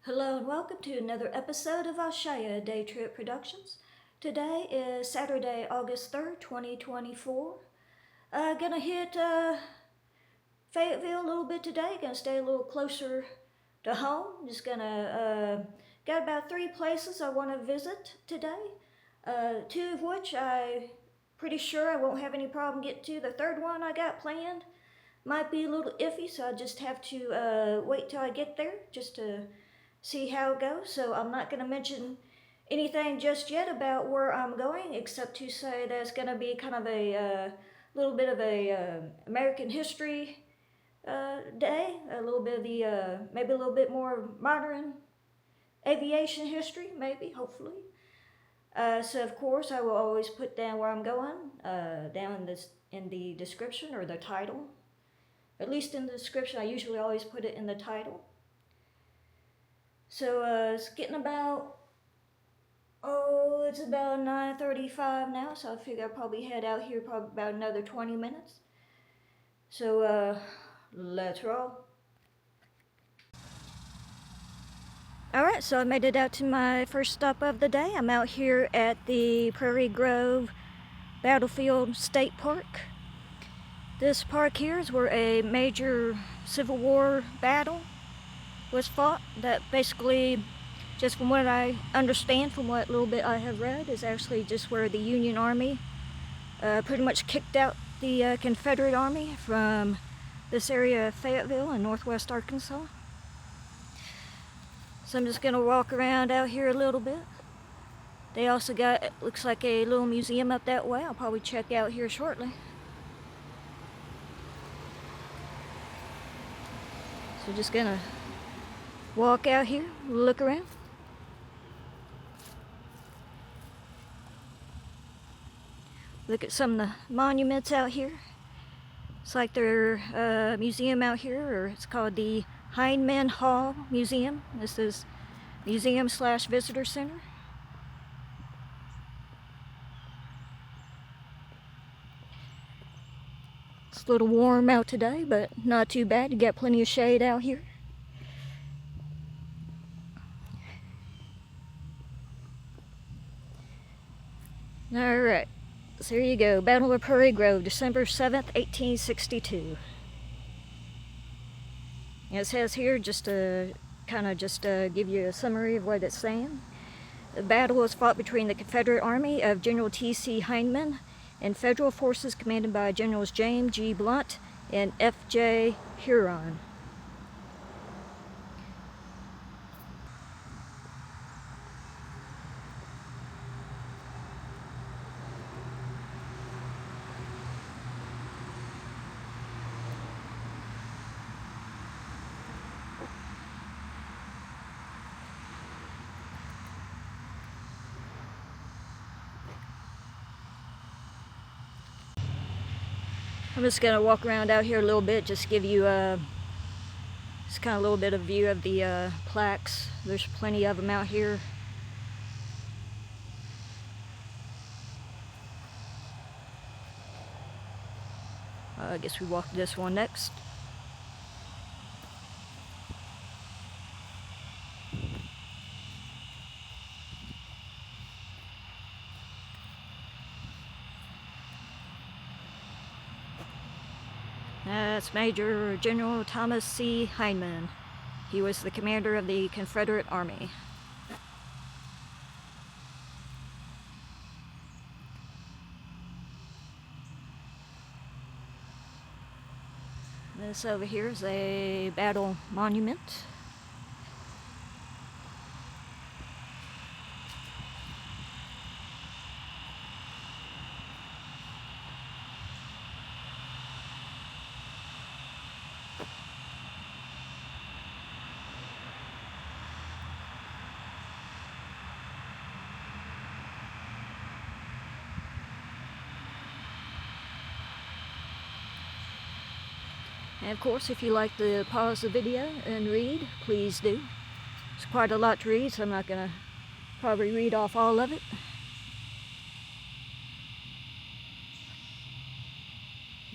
Hello and welcome to another episode of Ashaya Day Trip Productions. Today is Saturday, August 3rd, 2024. Gonna hit Fayetteville a little bit today. Gonna stay a little closer to home. Just gonna got about 3 places I want to visit today. 2 of which I pretty sure I won't have any problem getting to. The third one I got planned might be a little iffy, so I just have to wait till I get there just to see how it goes. So I'm not going to mention anything just yet about where I'm going, except to say that it's going to be kind of a little bit of a American history day, a little bit of the maybe a little bit more modern aviation history, maybe, hopefully. So of course I will always put down where I'm going, down in the description or the title. At least in the description, I usually always put it in the title. So it's getting about, it's about 9:35 now, so I figure I'll probably head out here probably about another 20 minutes. So let's roll. Alright, so I made it out to my first stop of the day. I'm out here at the Prairie Grove Battlefield State Park. This park here is where a major Civil War battle was fought. That basically, just from what I understand, from what little bit I have read, is actually just where the Union Army pretty much kicked out the Confederate Army from this area of Fayetteville in northwest Arkansas. So I'm just gonna walk around out here a little bit. They also got, it looks like, a little museum up that way. I'll probably check out here shortly. So just gonna walk out here, look around. Look at some of the monuments out here. It's like their museum out here, or it's called the Heinemann Hall Museum. This is museum/visitor center. It's a little warm out today, but not too bad. You got plenty of shade out here. Alright, so here you go. Battle of Prairie Grove, December 7th, 1862. And it says here, just to give you a summary of what it's saying. The battle was fought between the Confederate Army of General T.C. Heinemann and Federal forces commanded by Generals James G. Blunt and F.J. Huron. I'm just going to walk around out here a little bit, just give you just kind of a little bit of view of the plaques. There's plenty of them out here. I guess we walk this one next. That's Major General Thomas C. Heinemann. He was the commander of the Confederate Army. This over here is a battle monument. And of course, if you like to pause the video and read, please do. It's quite a lot to read, so I'm not going to probably read off all of it.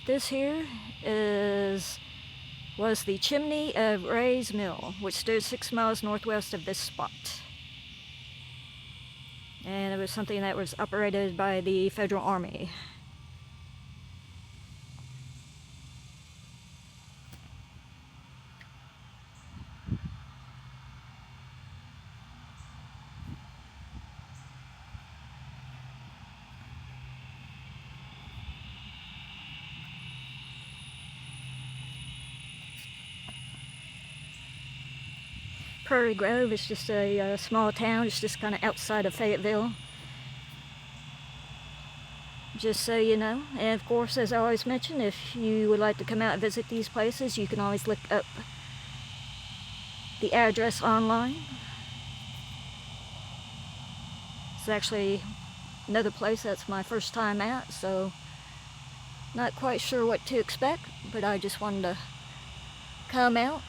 This here is was the chimney of Ray's Mill, which stood 6 miles northwest of this spot. And it was something that was operated by the Federal Army. Prairie Grove is just a small town. It's just kind of outside of Fayetteville. Just so you know. And of course, as I always mention, if you would like to come out and visit these places, you can always look up the address online. It's actually another place that's my first time at, so not quite sure what to expect, but I just wanted to come out.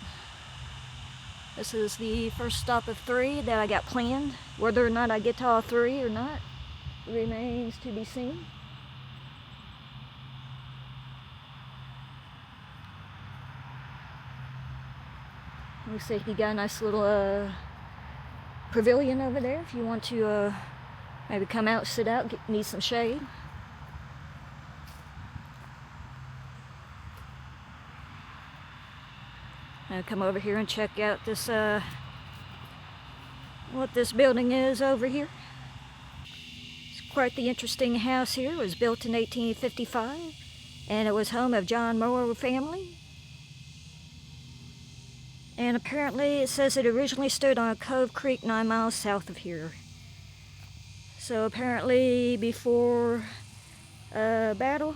This is the first stop of 3 that I got planned. Whether or not I get to all 3 or not remains to be seen. Looks like you got a nice little pavilion over there if you want to maybe come out, sit out, need some shade. I'll come over here and check out this what this building is over here. It's quite the interesting house here. It was built in 1855 and it was home of John Moore family. And apparently it says it originally stood on Cove Creek 9 miles south of here. So apparently before battle,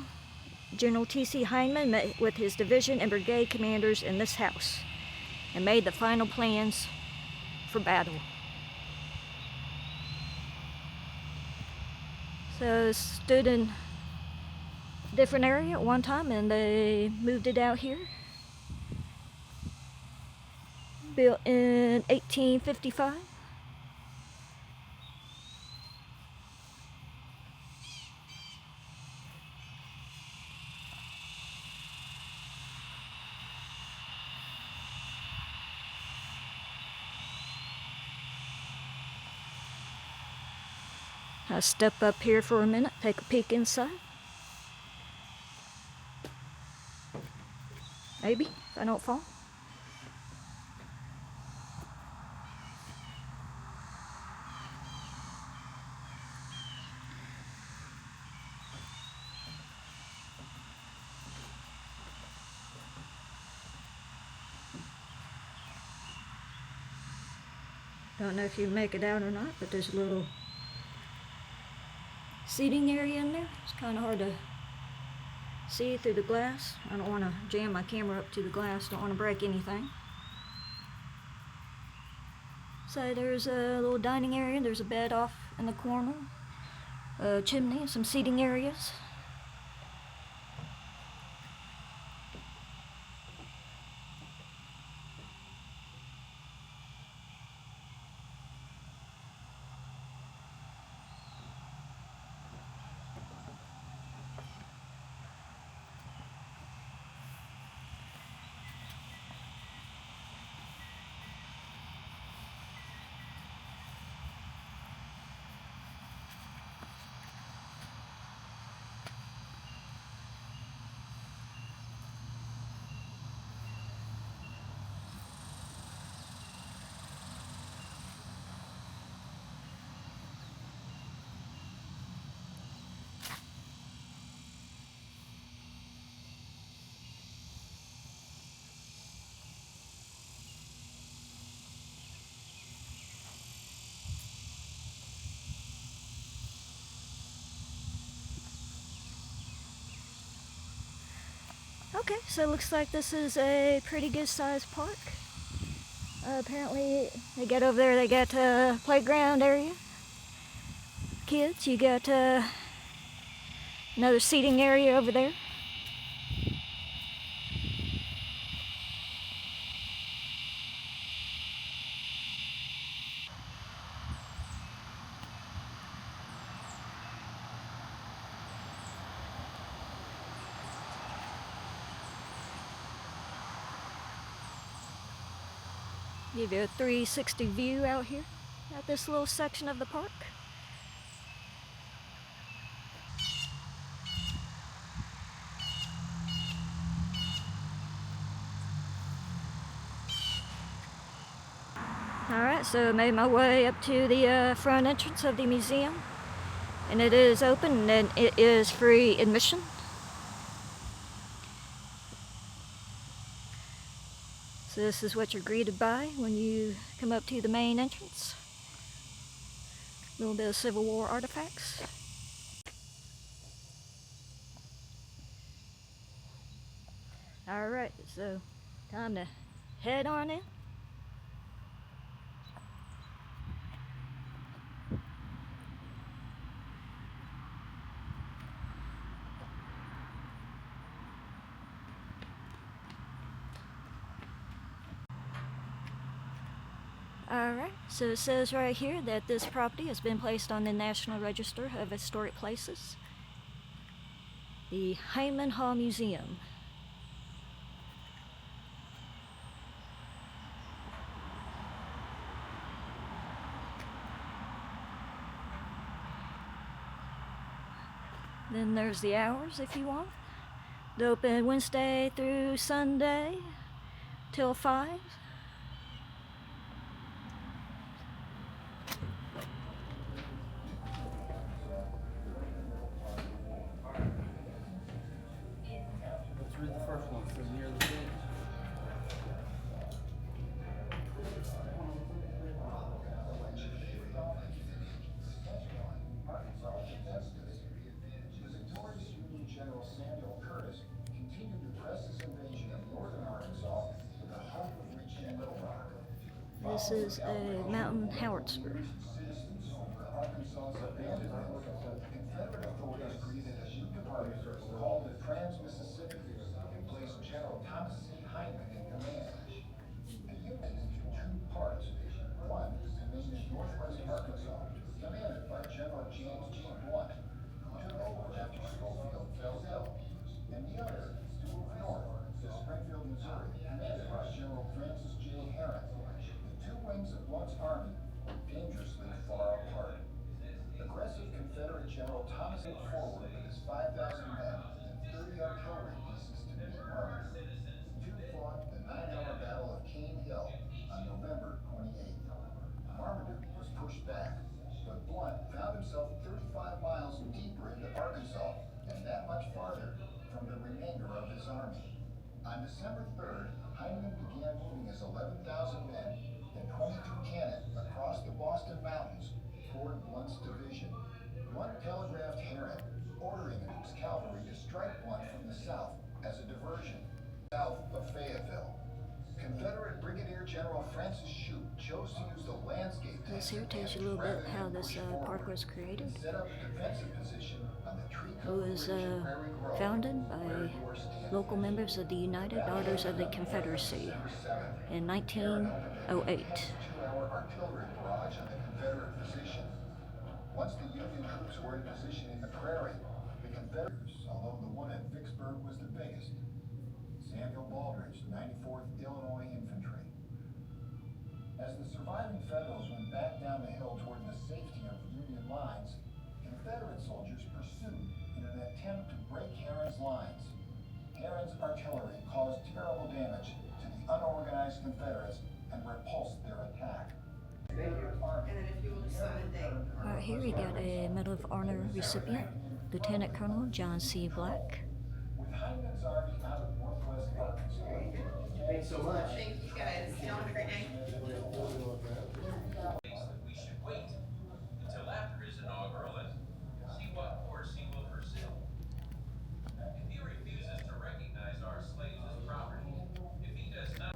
General T.C. Heineman met with his division and brigade commanders in this house and made the final plans for battle. So it stood in a different area at one time and they moved it out here. Built in 1855. I'll step up here for a minute, take a peek inside. Maybe, if I don't fall. Don't know if you make it out or not, but there's a little seating area in there. It's kind of hard to see through the glass. I don't want to jam my camera up to the glass. Don't want to break anything. So there's a little dining area. There's a bed off in the corner. A chimney, some seating areas. Okay, so it looks like this is a pretty good sized park. Apparently, they got over there, they got a playground area. Kids, you got another seating area over there. Give you a 360 view out here at this little section of the park. Alright, so I made my way up to the front entrance of the museum, and it is open and it is free admission. So this is what you're greeted by when you come up to the main entrance. A little bit of Civil War artifacts. Alright, so time to head on in. Alright, so it says right here that this property has been placed on the National Register of Historic Places. The Hyman Hall Museum. Then there's the hours if you want. They open Wednesday through Sunday till 5. Let's read the first one. It says near the stage. This is a mountain howitzer. Confederate authorities created a new department called the Trans-Mississippi and placed General Thomas C. Hyman in command. The unit is in two parts. One remained in northwest Arkansas, commanded by General James G. Blunt, who took over after Schofield fell ill, and the other moved north to Springfield, Missouri, commanded by General Francis J. Herron. The two wings of Blunt's army were dangerously far apart. Aggressive Confederate General Thomas moved forward with his 5,000 men and 30 artillery pieces to meet Marmaduke. The two fought the 9-hour Battle of Cane Hill on November 28th. Marmaduke was pushed back, but Blunt found himself 35 miles deeper into Arkansas and that much farther from the remainder of his army. On December 3rd, Hyman began moving his 11,000 men and 22 cannon across the Boston Mountains toward Blunt's division. Blunt telegraphed Herron, ordering the Duke's cavalry to strike Blunt from the south as a diversion, south of Fayetteville. Confederate Brigadier General Francis Shute chose to use the landscape. This here tells you a little bit how this park was created. Set up a defensive position on the tree It was founded by local members of the United Daughters of the Confederacy in 1908. 2-hour artillery barrage on the Confederate position. Once the Union troops were in position in the Prairie, the Confederates, although the one at Vicksburg was the biggest, Samuel Baldridge, 94th Illinois Infantry. As the surviving Federals went back down the hill toward the safety of Union lines, Confederate soldiers pursued in an attempt to break Herron's lines. Herron's artillery caused terrible damage to the unorganized Confederates and repulsed their attack. Right here we got a Medal of Honor recipient, Lieutenant Colonel John C. Black. With Hyman's army out of northwest Arkansas. Thanks so much. Thank you guys. Y'all have a great day. We should wait until after his inaugural and see what course he will pursue. If he refuses to recognize our slaves as property, if he does not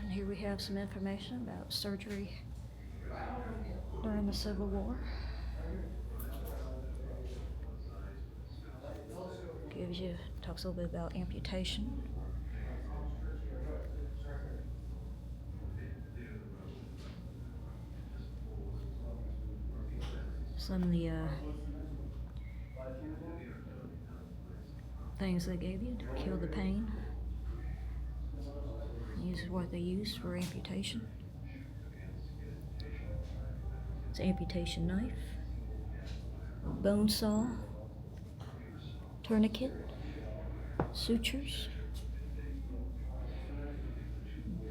and here we have some information about surgery during the Civil War. Talks a little bit about amputation. Some of the things they gave you to kill the pain. These is what they used for amputation. It's an amputation knife, bone saw, tourniquet, sutures,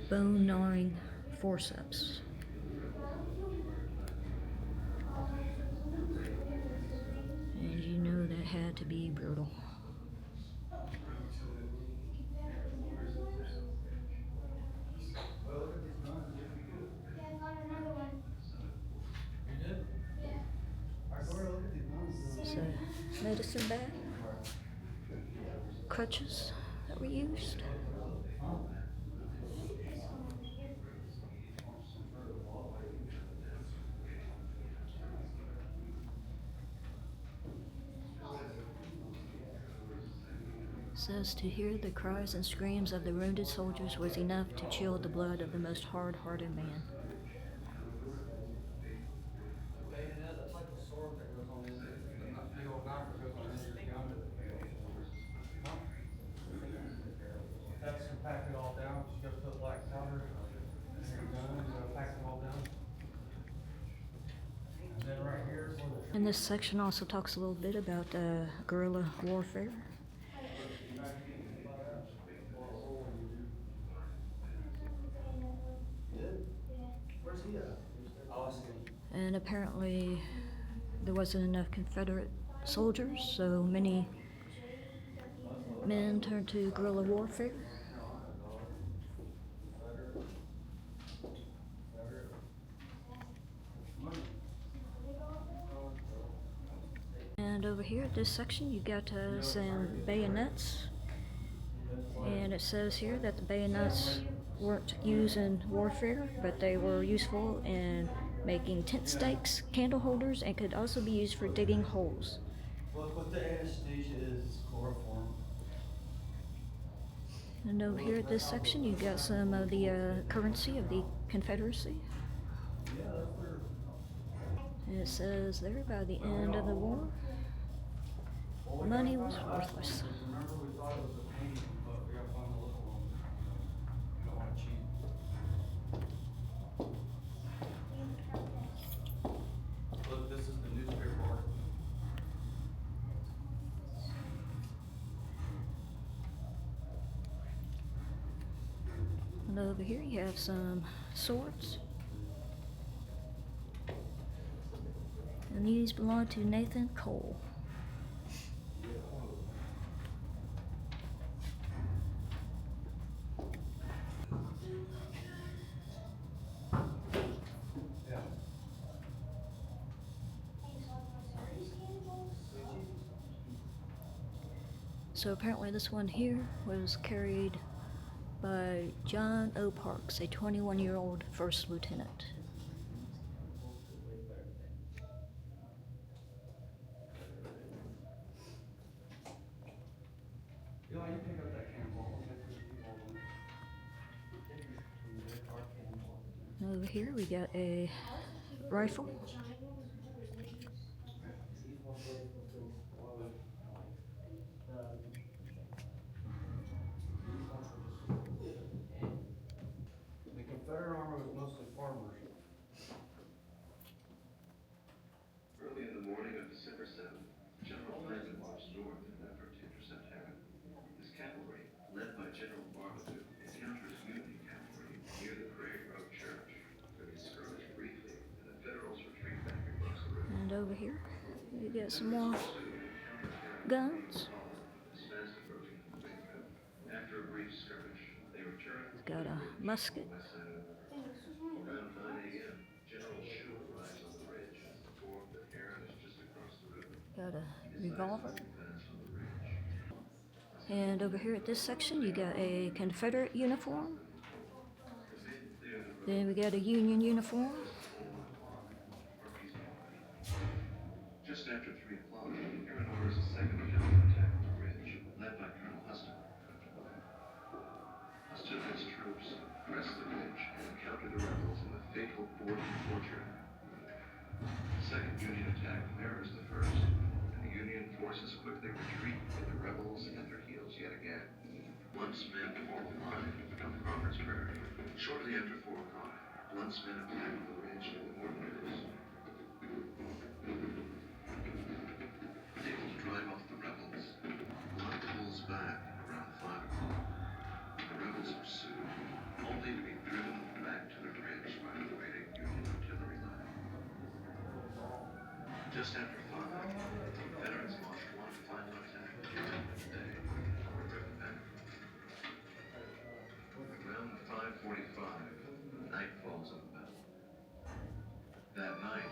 bone gnawing forceps. And you know that had to be brutal. So, medicine bag, crutches that were used. Says to hear the cries and screams of the wounded soldiers was enough to chill the blood of the most hard-hearted man. Bayonet, that's like the sword that goes on the old knife that goes on the gun. Huh? That's to pack it all down. You gotta put black powder in your gun, you gotta pack it all down. And then right here is where the And this section also talks a little bit about guerrilla warfare. Where's he at? Oh, I see him. And apparently there wasn't enough Confederate soldiers, so many men turned to guerrilla warfare. And over here at this section you got some bayonets, and it says here that the bayonets weren't used in warfare, but they were useful in making tent stakes, candle holders, and could also be used for digging holes. Look what the anesthesia is, chloroform. And over here at this section you got some of the currency of the Confederacy. Yeah, that's their. And it says there, by the end of the war, money was worthless. Remember, we thought it was a painting, but we gotta find the little one. You don't wanna cheat. Look, this is the newspaper article. And over here you have some swords. And these belong to Nathan Cole. Yeah. So apparently this one here was carried by John O. Parks, a 21-year-old first lieutenant. Eli, you pick up that cannonball. And over here we got a rifle. The Confederate armor was mostly farmers. Early in the morning of December 7th, General Franklin marched north in an effort to intercept Harris. His cavalry, led by General Warbird, encounters Union cavalry near the Prairie Road Church, where they skirmished briefly, and the Federals retreat back across the river. And over here you get some more guns. As fast approaching the river. After a brief skirmish, they returned It's got a musket. west side of the river. Around 9 a.m., General Shue arrives on the ridge, informed that Harris is just across the river. Got a revolver. Advance on the ridge. And over here at this section you got a Confederate uniform. Then we got a Union uniform. Just after 3 o'clock, Aaron orders a second counterattack on the ridge, led by Colonel Huston. Huston and his troops press the ridge and counter the rebels in the fateful Fort Fortune. The second Union attack mirrors the first, and the Union forces quickly retreat with the rebels at their heels yet again. Blunt's men form a line on Crawford's Prairie. Shortly after 4 o'clock, Blunt's men attack the ridge near the Warbirds. Able to drive off the rebels, Blunt pulls back around 5 o'clock. The rebels pursue, only to be driven back to the ridge by the waiting Union artillery line. Just after 5, the Confederates launched one final attack during the day and were driven back. Around 5:45, night falls on the battle. That night,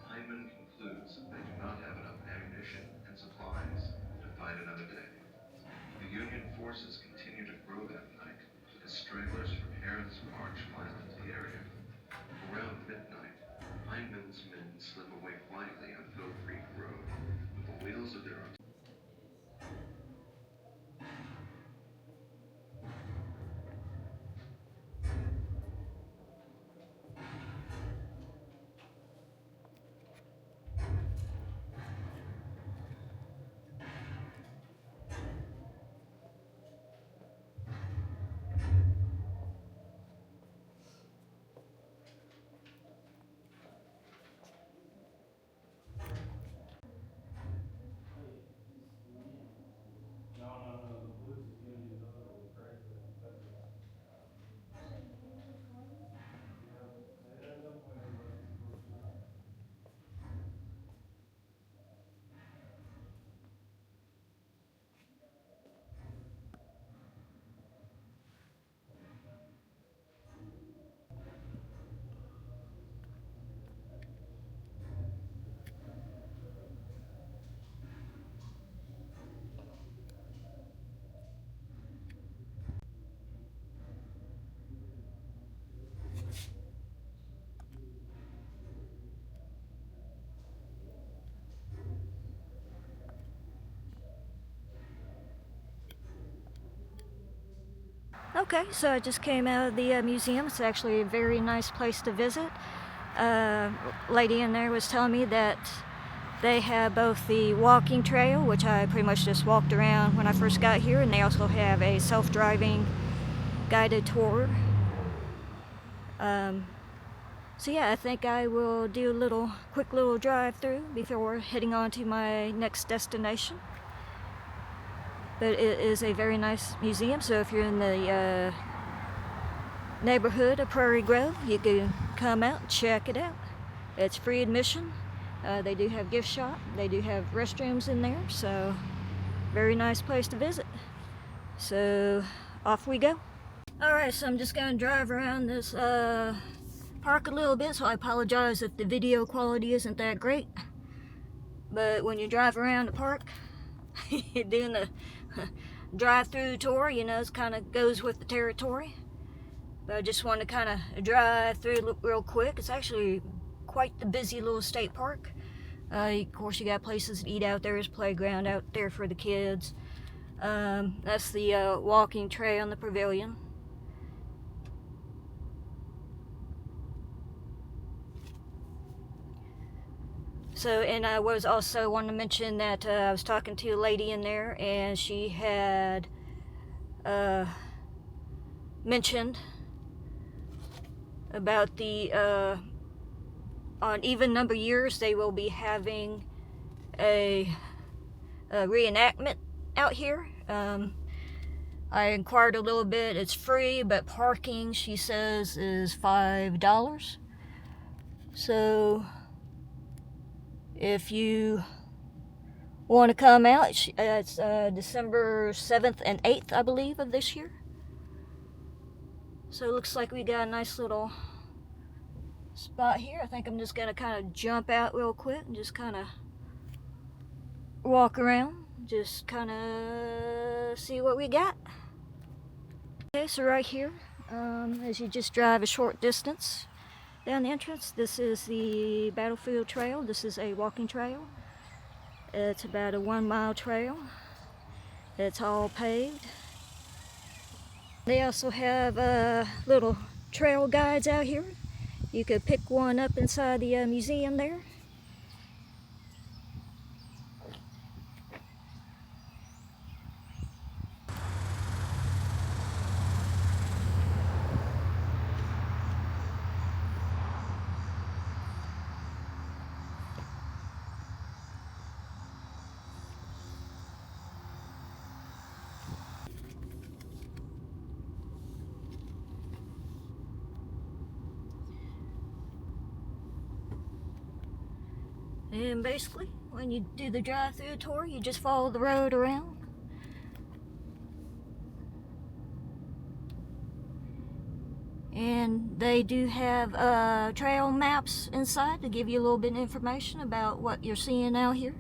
Hyman concludes that they do not have enough ammunition and supplies to fight another day. The Union forces continue to grow that night as stragglers from Heron's march file into the area. Around midnight, Hyman's men slip away quietly on Hill Creek Road with the wheels of their No, the Blues is Union, the other one, Prairie, the Confederates. Yeah, they end up winning, but it's the first round. Okay, so I just came out of the museum. It's actually a very nice place to visit. Lady in there was telling me that they have both the walking trail, which I pretty much just walked around when I first got here, and they also have a self-driving guided tour. So yeah, I think I will do a quick little drive through before heading on to my next destination. But it is a very nice museum, so if you're in the neighborhood of Prairie Grove, you can come out and check it out. It's free admission. They do have gift shop. They do have restrooms in there, so very nice place to visit. So off we go. Alright, so I'm just going to drive around this park a little bit, so I apologize if the video quality isn't that great. But when you drive around the park, you're doing the drive-through tour, you know, it kind of goes with the territory. But I just want to kind of drive through real quick. It's actually quite the busy little state park. Of course, you got places to eat out there. There's a playground out there for the kids. That's the walking trail on the pavilion. So, and I was also wanting to mention that I was talking to a lady in there, and she had mentioned about the on even number years they will be having a reenactment out here. I inquired a little bit. It's free, but parking, she says, is $5. So if you want to come out, it's December 7th and 8th, I believe, of this year. So it looks like we got a nice little spot here. I think I'm just going to kind of jump out real quick and just kind of walk around. Just kind of see what we got. Okay, so right here As you just drive a short distance down the entrance, this is the Battlefield Trail. This is a walking trail. It's about a 1-mile trail. It's all paved. They also have little trail guides out here. You could pick one up inside the museum there. And basically, when you do the drive-through tour, you just follow the road around. And they do have trail maps inside to give you a little bit of information about what you're seeing out here.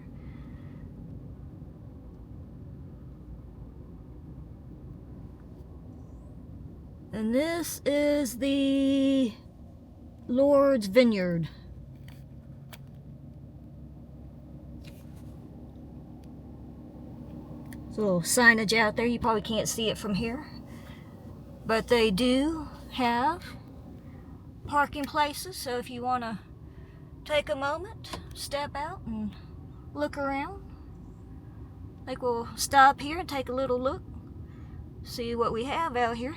And this is the Lord's Vineyard. There's a little signage out there. You probably can't see it from here. But they do have parking places, so if you want to take a moment, step out and look around. I think we'll stop here and take a little look, see what we have out here.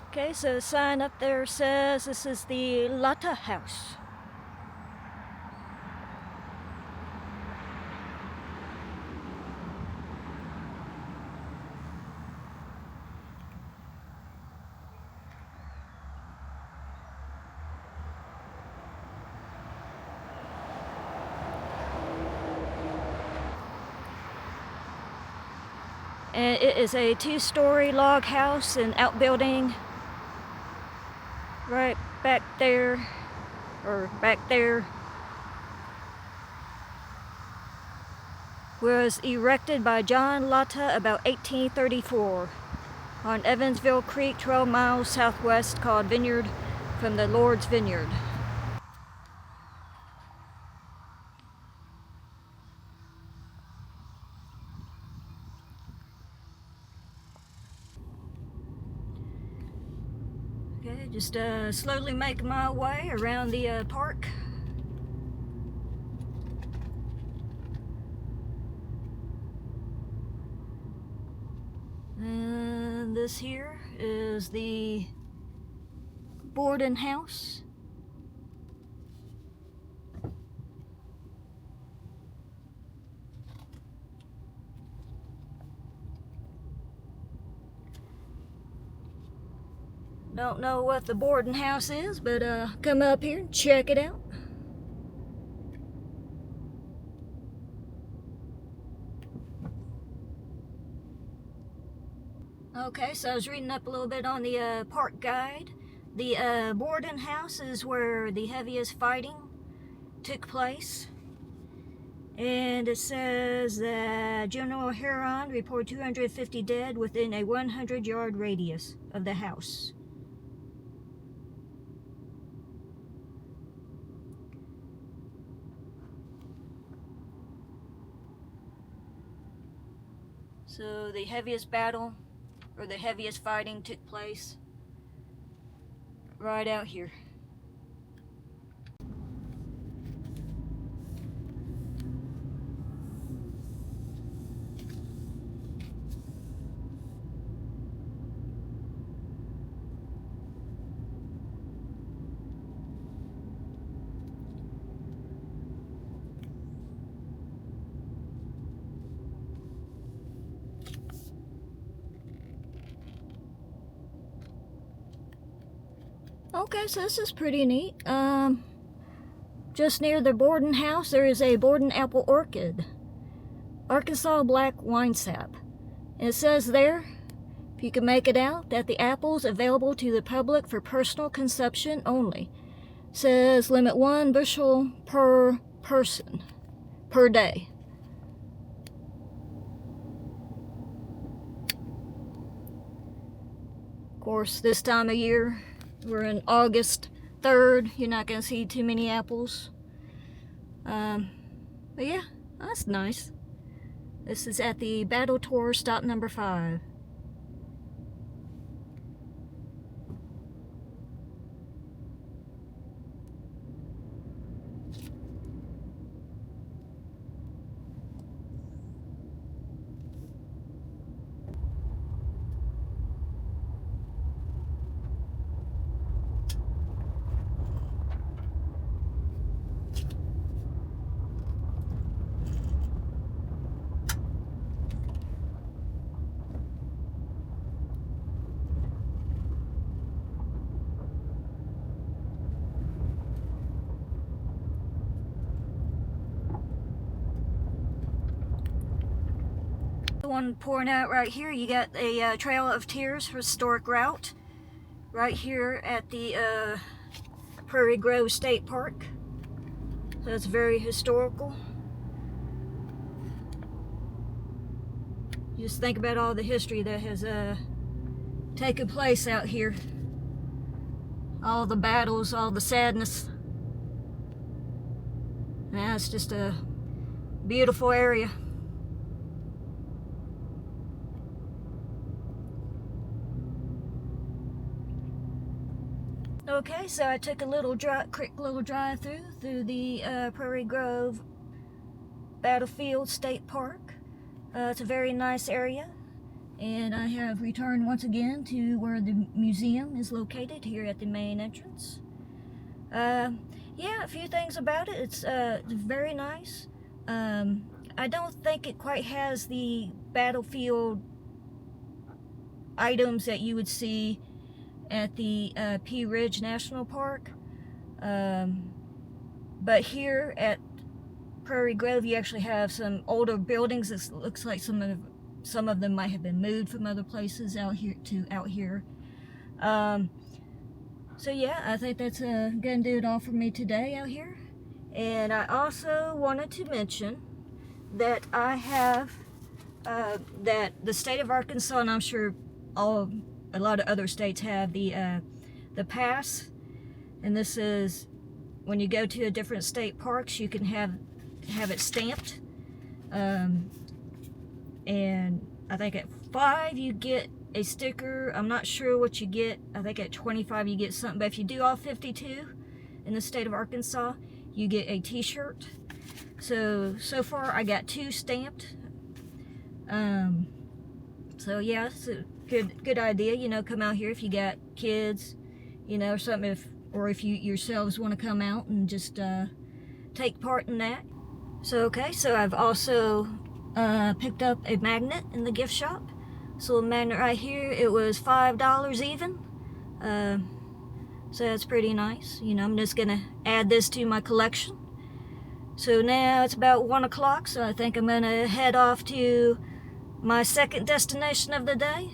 Okay, so the sign up there says this is the Latta House. And it is a 2-story log house and outbuilding right back there, or back there, was erected by John Latta about 1834 on Evansville Creek, 12 miles southwest, called Vineyard from the Lord's Vineyard. Okay, just slowly making my way around the park. And this here is the boarding house. Don't know what the boarding house is, but come up here and check it out. Okay, so I was reading up a little bit on the park guide. The boarding house is where the heaviest fighting took place. And it says that General Huron reported 250 dead within a 100-yard radius of the house. So the heaviest battle, or the heaviest fighting, took place right out here. Okay, so this is pretty neat. Just near the boarding house, there is a Borden apple orchid. Arkansas black wine sap. And it says there, if you can make it out, that the apple's available to the public for personal consumption only. It says limit 1 bushel per person, per day. course, this time of year, we're in August 3rd. You're not going to see too many apples. But yeah, that's nice. This is at the Battle Tour stop number 5. The one pouring out right here, you got a Trail of Tears historic route right here at the Prairie Grove State Park. So it's very historical. Just think about all the history that has taken place out here. All the battles, all the sadness. Yeah, it's just a beautiful area. Okay, so I took a quick little drive through the Prairie Grove Battlefield State Park. It's a very nice area, and I have returned once again to where the museum is located here at the main entrance. Yeah, a few things about it. It's very nice. I don't think it quite has the battlefield items that you would see at the Pea Ridge National Park, but here at Prairie Grove you actually have some older buildings. It looks like some of them might have been moved from other places out here. So yeah, I think that's gonna do it all for me today out here. And I also wanted to mention that I have that the state of Arkansas, and I'm sure a lot of other states have the pass, and this is when you go to a different state parks, you can have it stamped, and I think at 5 you get a sticker. I'm not sure what you get. I think at 25 you get something, but if you do all 52 in the state of Arkansas, you get a t-shirt. So far I got 2 stamped. So yeah, it's a good idea, you know, come out here if you got kids, you know, or something, or if you yourselves want to come out and just take part in that. So I've also picked up a magnet in the gift shop. So a magnet right here, it was $5 even. So that's pretty nice. You know, I'm just gonna add this to my collection. So now it's about 1 o'clock, so I think I'm gonna head off to my second destination of the day.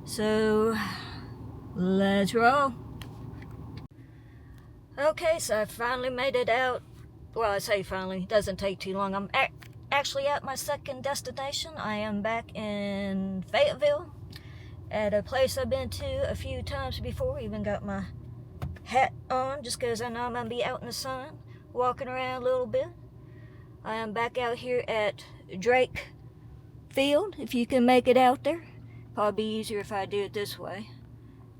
So let's roll. Okay, so I finally made it out. Well, I say finally, it doesn't take too long. I'm actually at my second destination. I am back in Fayetteville at a place I've been to a few times before. Even got my hat on just because I know I'm going to be out in the sun, walking around a little bit. I am back out here at Drake Field, if you can make it out there. Probably be easier if I do it this way.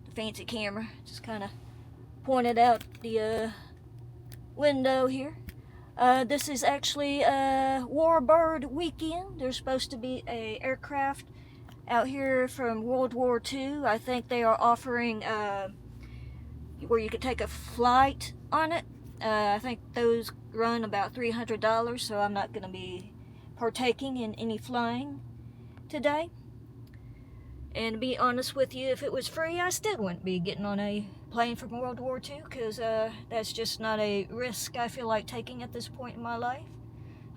The fancy camera just kind of pointed out the window here. This is actually Warbird weekend. There's supposed to be a aircraft out here from World War II. I think they are offering where you could take a flight on it. I think those run about $300, so I'm not going to be partaking in any flying today. And to be honest with you, if it was free, I still wouldn't be getting on a plane from World War II, because that's just not a risk I feel like taking at this point in my life.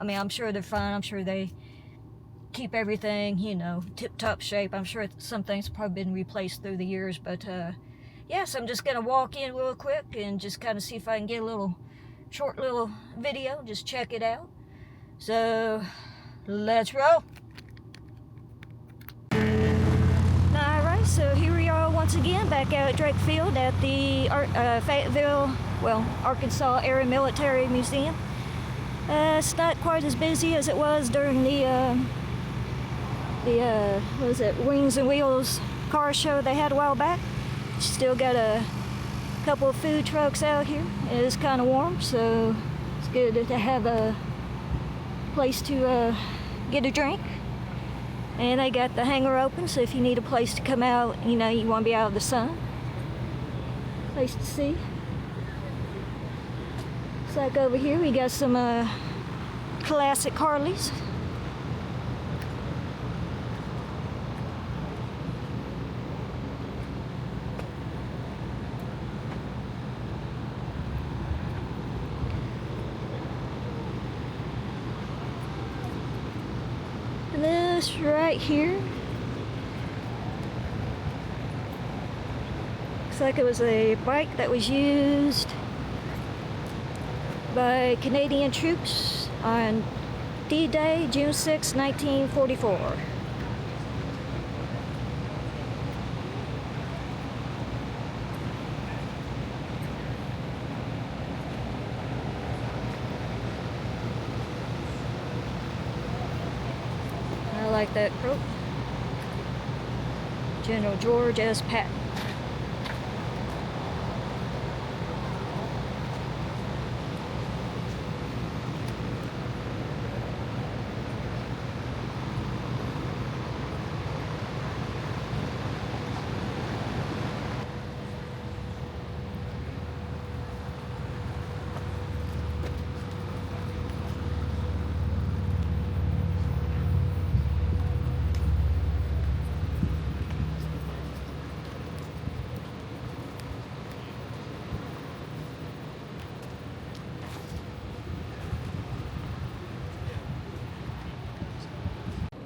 I mean, I'm sure they're fine. I'm sure they keep everything, you know, tip-top shape. I'm sure some things have probably been replaced through the years, but yes, I'm just going to walk in real quick and just kind of see if I can get a short little video, just check it out. So, let's roll. Alright, so here we are once once again back out at Drake Field at the Fayetteville, Arkansas Air Military Museum. It's not quite as busy as it was during the what was it, Wings and Wheels car show they had a while back. Still got a couple of food trucks out here. It is kind of warm, so it's good to have a place to get a drink. And they got the hangar open, so if you need a place to come out, you want to be out of the sun. Place to see. It's like over here, we got some classic Harleys. This right here looks like it was a bike that was used by Canadian troops on D-Day, June 6, 1944. I like that quote. General George S. Patton.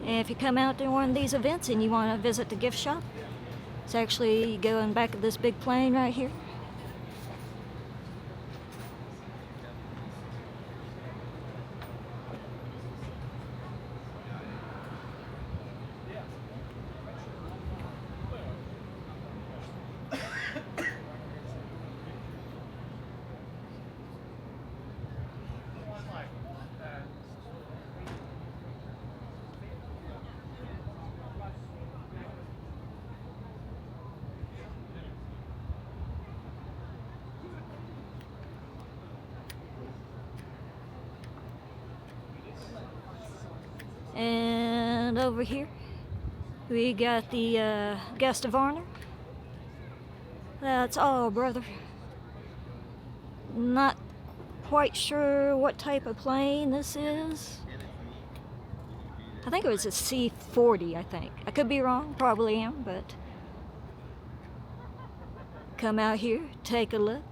And if you come out to one of these events and you want to visit the gift shop, it's actually going back of this big plane right here. And over here, we got the guest of honor. That's all, brother. Not quite sure what type of plane this is. I think it was a C-40, I think. I could be wrong, probably am, but come out here, take a look.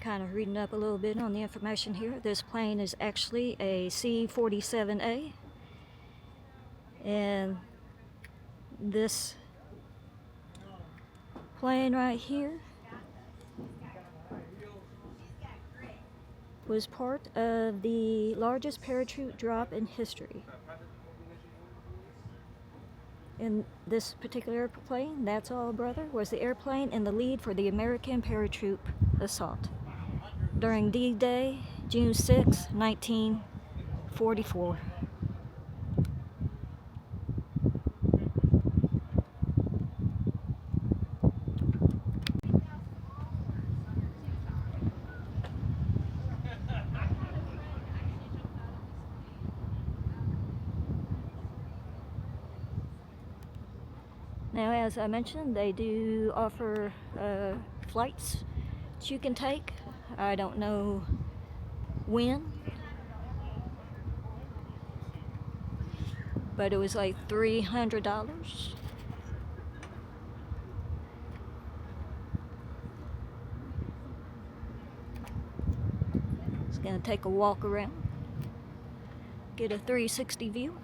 Kind of reading up a little bit on the information here. This plane is actually a C-47A, and this plane right here was part of the largest parachute drop in history. In this particular airplane, that's all, brother, was the airplane in the lead for the American paratroop assault during D-Day, June 6, 1944. Now, as I mentioned, they do offer flights that you can take. I don't know when, but it was like $300. Just gonna take a walk around, get a 360 view.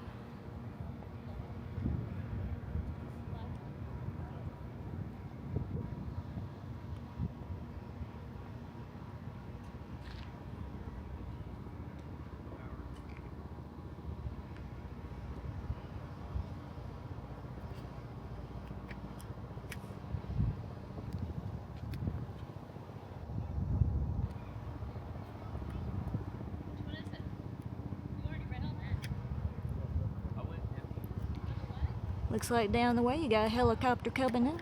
Looks like down the way you got a helicopter coming in.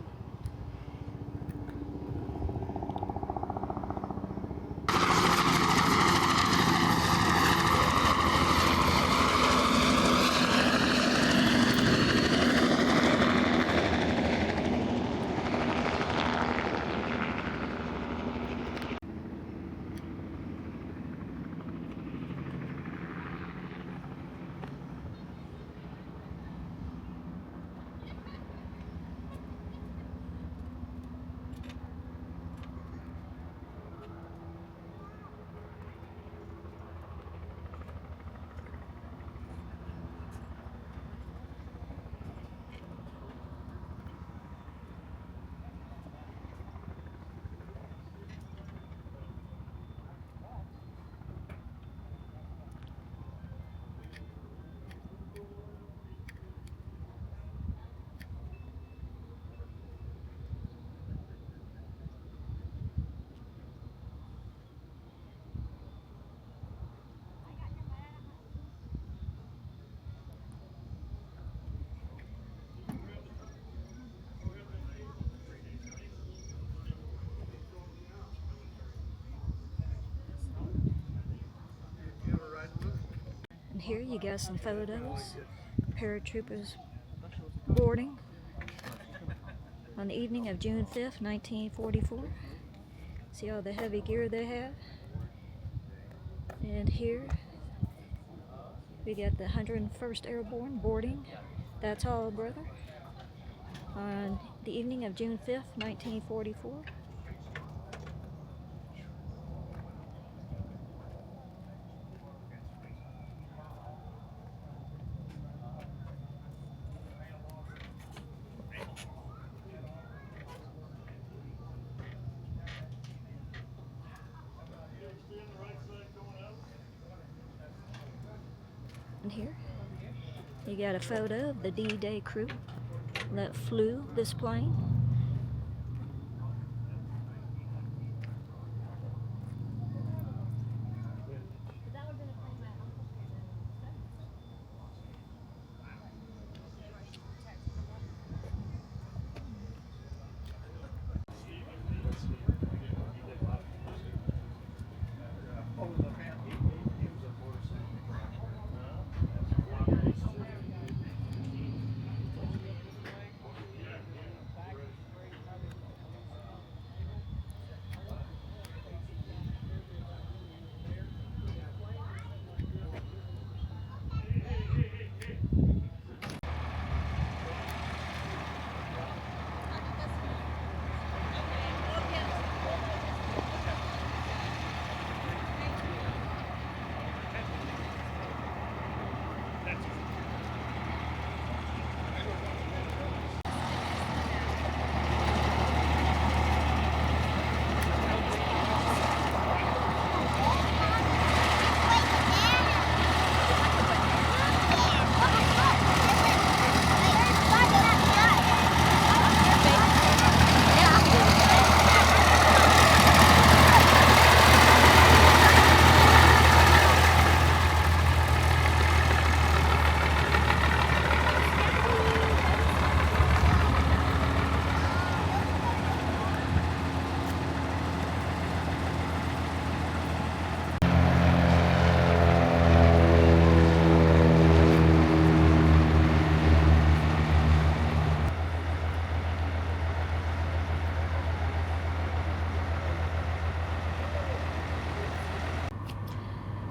And here you got some photos. Paratroopers boarding on the evening of June 5th, 1944. See all the heavy gear they have. And here we got the 101st Airborne boarding. That's all, brother. On the evening of June 5th, 1944. And here you got a photo of the D-Day crew that flew this plane.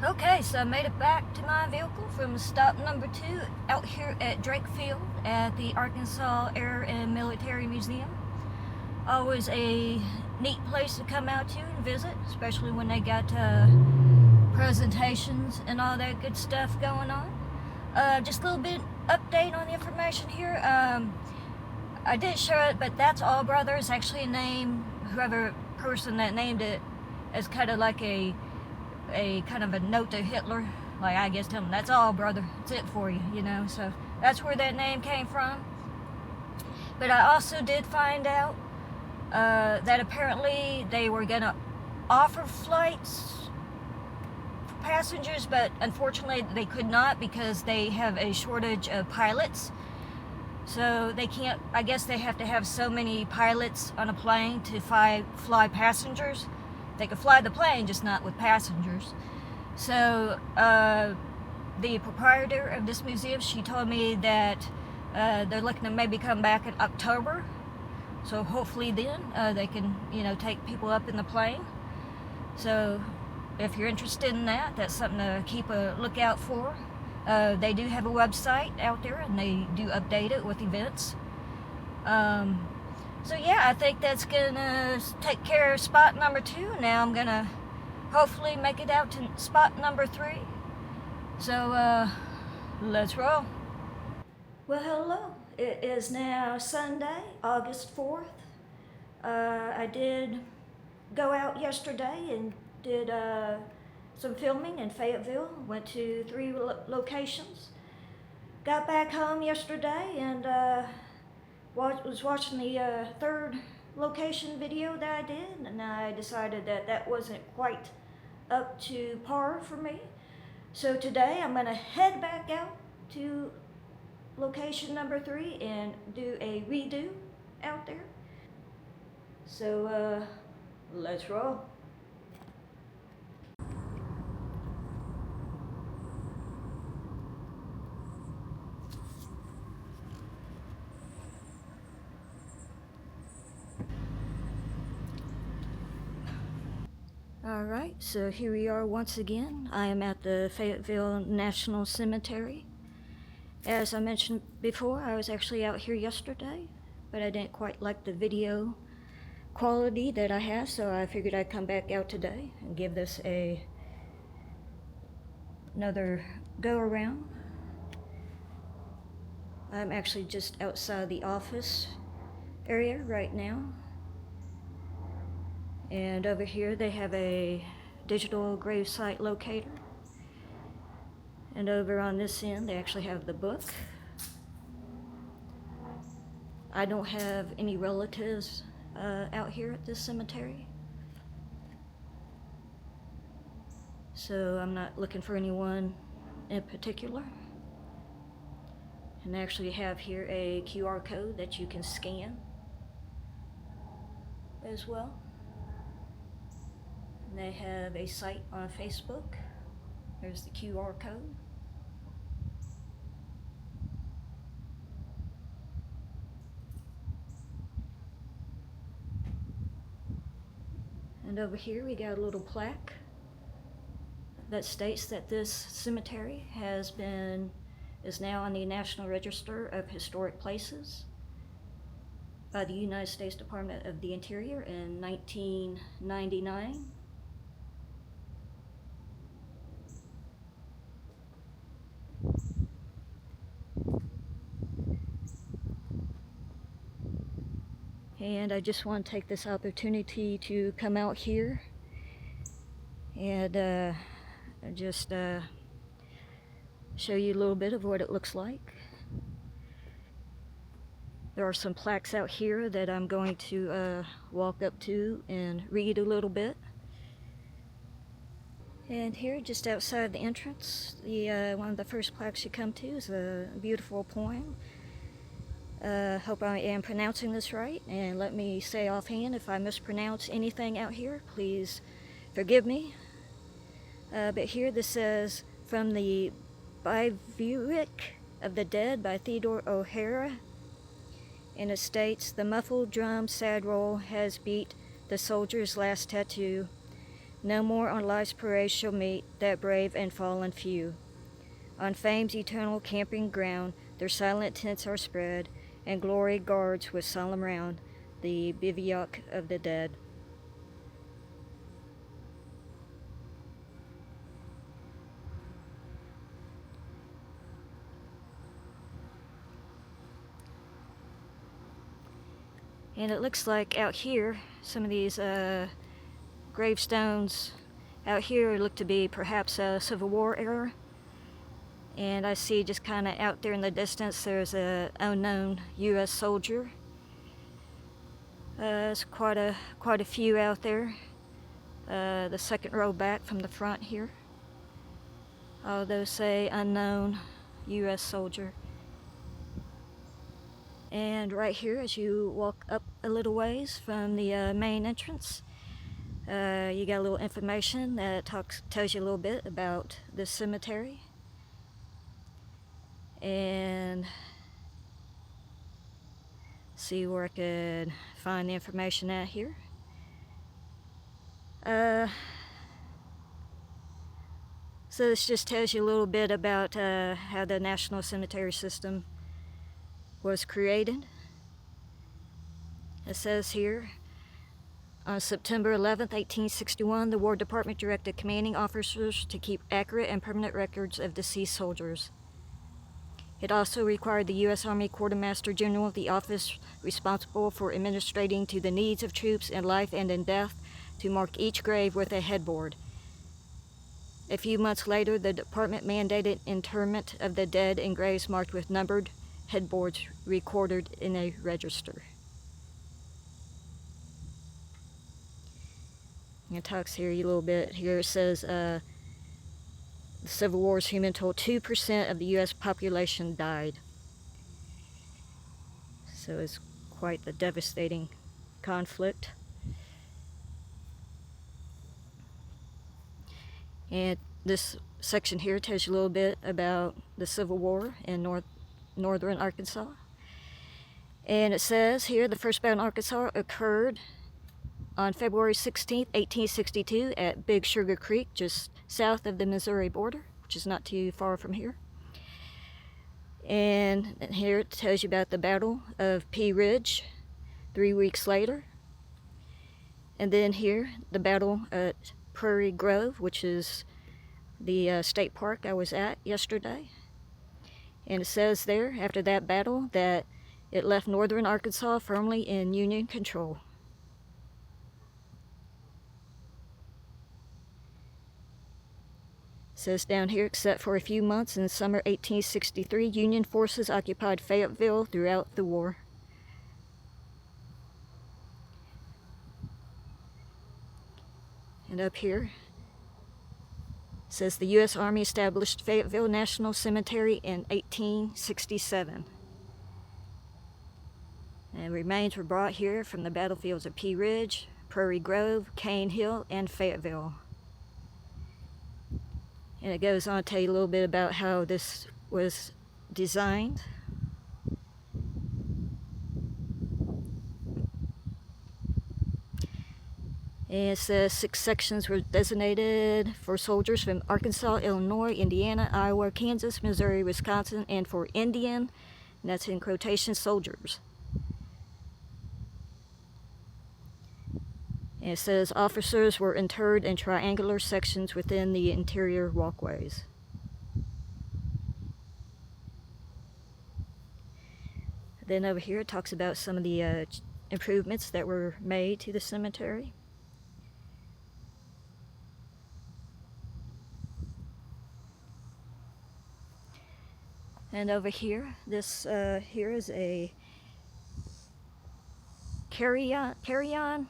Okay, so I made it back to my vehicle from stop number 2 out here at Drake Field at the Arkansas Air and Military Museum. Always a neat place to come out to and visit, especially when they got presentations and all that good stuff going on. Just a little bit update on the information here. I did show it, but that's all, brother. It's actually a name, whoever person that named it, as kind of like a kind of a note to Hitler, like, I guess, tell him, that's all, brother, it's it for you, you know. So that's where that name came from. But I also did find out that apparently they were gonna offer flights for passengers, but unfortunately they could not because they have a shortage of pilots. So they can't, I guess they have to have so many pilots on a plane to fly passengers. They could fly the plane, just not with passengers. So the proprietor of this museum, she told me that they're looking to maybe come back in October. So hopefully then they can, take people up in the plane. So if you're interested in that, that's something to keep a lookout for. They do have a website out there, and they do update it with events. So yeah, I think that's gonna take care of spot number 2. Now I'm gonna hopefully make it out to spot number 3. So let's roll. Well, hello. It is now Sunday, August 4th. I did go out yesterday and did some filming in Fayetteville. Went to 3 locations. Got back home yesterday and was watching the 3rd location video that I did, and I decided that wasn't quite up to par for me. So today I'm gonna head back out to location number 3 and do a redo out there. So let's roll. Alright, so here we are once again. I am at the Fayetteville National Cemetery. As I mentioned before, I was actually out here yesterday, but I didn't quite like the video quality that I have, so I figured I'd come back out today and give this another go around. I'm actually just outside the office area right now. And over here they have a digital gravesite locator. And over on this end they actually have the book. I don't have any relatives out here at this cemetery, so I'm not looking for anyone in particular. And they actually have here a QR code that you can scan as well. And they have a site on Facebook. There's the QR code. And over here we got a little plaque that states that this cemetery is now on the National Register of Historic Places by the United States Department of the Interior in 1999. And I just want to take this opportunity to come out here and just show you a little bit of what it looks like. There are some plaques out here that I'm going to walk up to and read a little bit. And here, just outside the entrance, one of the first plaques you come to is a beautiful poem. Hope I am pronouncing this right, and let me say offhand if I mispronounce anything out here, please forgive me. But here this says, from the Bivouac of the Dead by Theodore O'Hara, and it states, the muffled drum sad roll has beat the soldier's last tattoo. No more on life's parade shall meet that brave and fallen few. On fame's eternal camping ground their silent tents are spread, and glory guards with solemn round the bivouac of the dead. And it looks like out here, some of these gravestones out here look to be perhaps a Civil War era. And I see just kind of out there in the distance there's an unknown U.S. soldier. There's quite a few out there. The second row back from the front here. All those say unknown U.S. soldier. And right here, as you walk up a little ways from the main entrance, you got a little information that tells you a little bit about the cemetery. And see where I could find the information at here. So this just tells you a little bit about how the National Cemetery System was created. It says here, on September 11th, 1861, the War Department directed commanding officers to keep accurate and permanent records of deceased soldiers. It also required the U.S. Army Quartermaster General, the office responsible for administrating to the needs of troops in life and in death, to mark each grave with a headboard. A few months later, the department mandated interment of the dead in graves marked with numbered headboards recorded in a register. It talks here a little bit. Here it says the Civil War's human toll, 2% of the U.S. population died. So it's quite the devastating conflict. And this section here tells you a little bit about the Civil War in northern Arkansas. And it says here the first battle in Arkansas occurred on February 16th, 1862 at Big Sugar Creek, just south of the Missouri border, which is not too far from here. And here it tells you about the Battle of Pea Ridge 3 weeks later. And then here, the battle at Prairie Grove, which is the state park I was at yesterday. And it says there, after that battle, that it left northern Arkansas firmly in Union control. It says down here, except for a few months in summer 1863, Union forces occupied Fayetteville throughout the war. And up here, it says the U.S. Army established Fayetteville National Cemetery in 1867. And remains were brought here from the battlefields of Pea Ridge, Prairie Grove, Cane Hill, and Fayetteville. And it goes on to tell you a little bit about how this was designed. And it says 6 sections were designated for soldiers from Arkansas, Illinois, Indiana, Iowa, Kansas, Missouri, Wisconsin, and for Indian, and that's in quotation, soldiers. And it says officers were interred in triangular sections within the interior walkways. Then over here it talks about some of the improvements that were made to the cemetery. And over here, this here is a carry-on,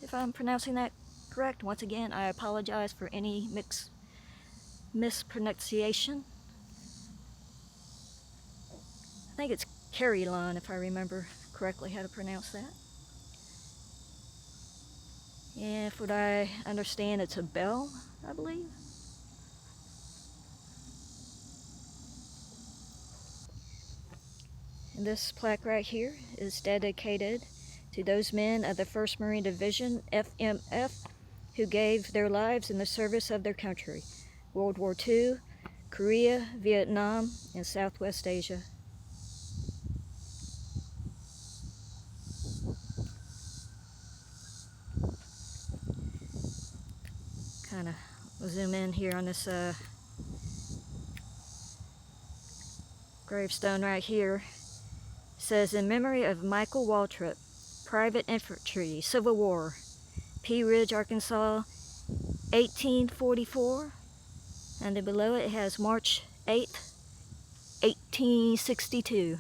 if I'm pronouncing that correct. Once again, I apologize for any mispronunciation. I think it's carry-on, if I remember correctly how to pronounce that. And from what I understand, it's a bell, I believe. And this plaque right here is dedicated to those men of the 1st Marine Division, FMF, who gave their lives in the service of their country, World War II, Korea, Vietnam, and Southwest Asia. Kind of zoom in here on this gravestone right here. It says, in memory of Michael Waltrip, Private Infantry, Civil War, Pea Ridge, Arkansas, 1844. And then below it has March 8th, 1862.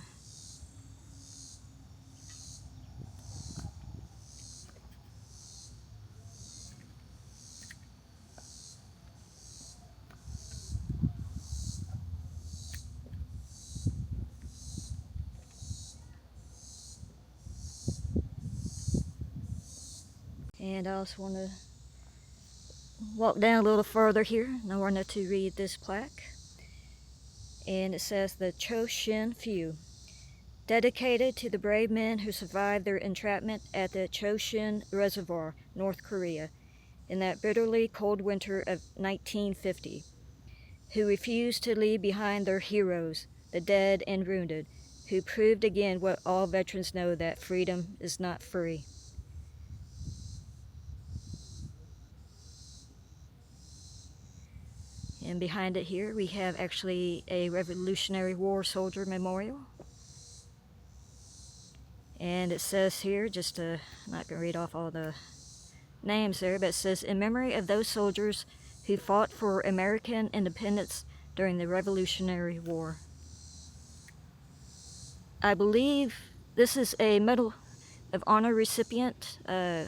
And I also want to walk down a little further here, and I wanted to read this plaque. And it says, "The Cho Shin Few, dedicated to the brave men who survived their entrapment at the Choshin Reservoir, North Korea, in that bitterly cold winter of 1950, who refused to leave behind their heroes, the dead and wounded, who proved again what all veterans know, that freedom is not free." And behind it here, we have actually a Revolutionary War soldier memorial. And it says here, I'm not going to read off all the names there, but it says, "In memory of those soldiers who fought for American independence during the Revolutionary War." I believe this is a Medal of Honor recipient, a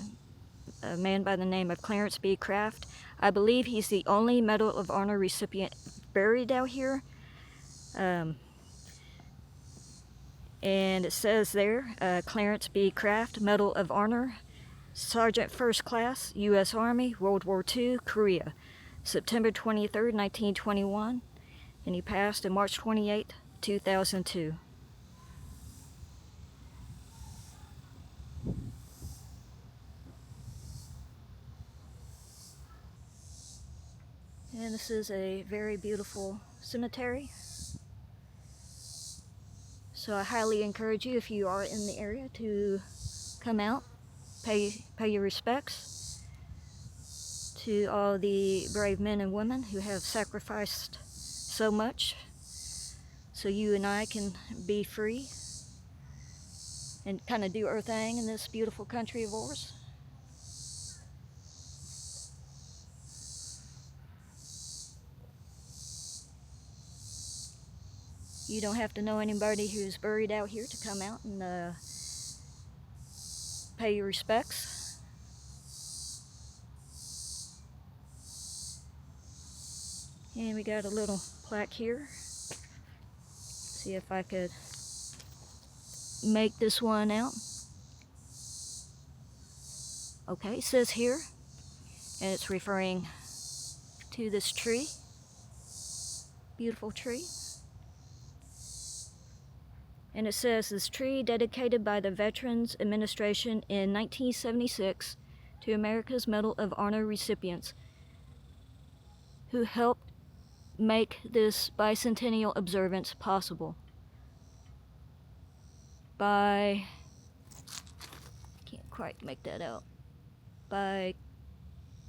man by the name of Clarence B. Kraft. I believe he's the only Medal of Honor recipient buried out here. And it says there, Clarence B. Kraft, Medal of Honor, Sergeant First Class, U.S. Army, World War II, Korea, September 23rd, 1921, and he passed on March 28th, 2002. And this is a very beautiful cemetery. So I highly encourage you, if you are in the area, to come out, pay your respects to all the brave men and women who have sacrificed so much so you and I can be free and kind of do our thing in this beautiful country of ours. You don't have to know anybody who's buried out here to come out and pay your respects. And we got a little plaque here. See if I could make this one out. Okay, it says here, and it's referring to this tree. Beautiful tree. And it says, "This tree, dedicated by the Veterans Administration in 1976 to America's Medal of Honor recipients who helped make this bicentennial observance possible. By," can't quite make that out, "by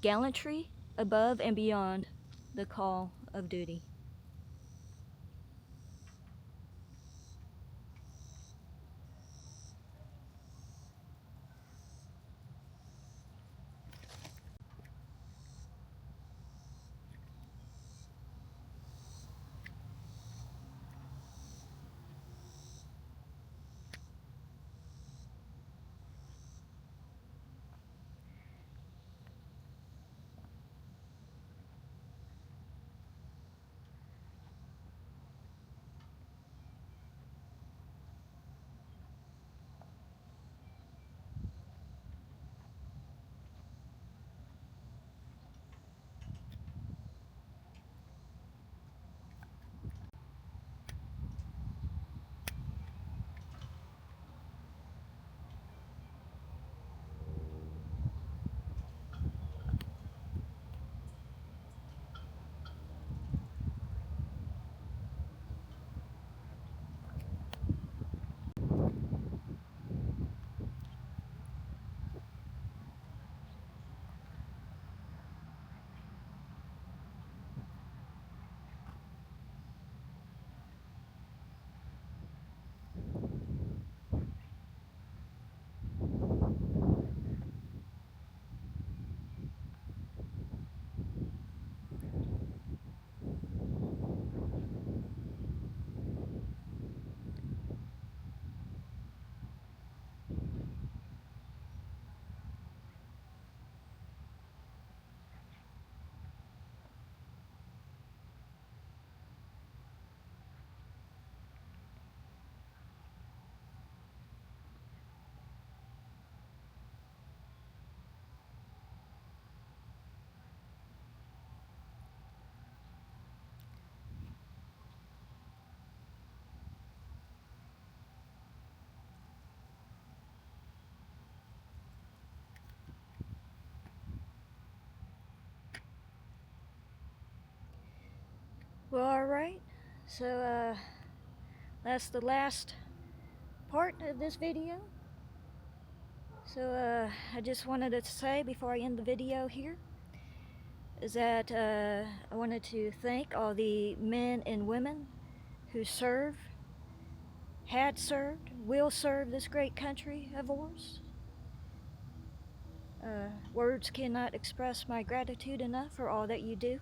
gallantry above and beyond the call of duty." Well, alright. So, that's the last part of this video. So, I just wanted to say before I end the video here is that I wanted to thank all the men and women who serve, had served, will serve this great country of ours. Words cannot express my gratitude enough for all that you do.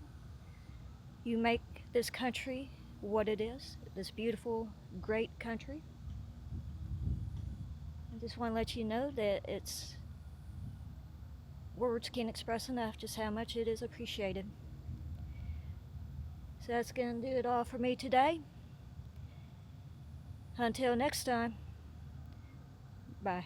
You make this country what it is, this beautiful, great country. I just want to let you know that words can't express enough just how much it is appreciated. So that's going to do it all for me today. Until next time, bye.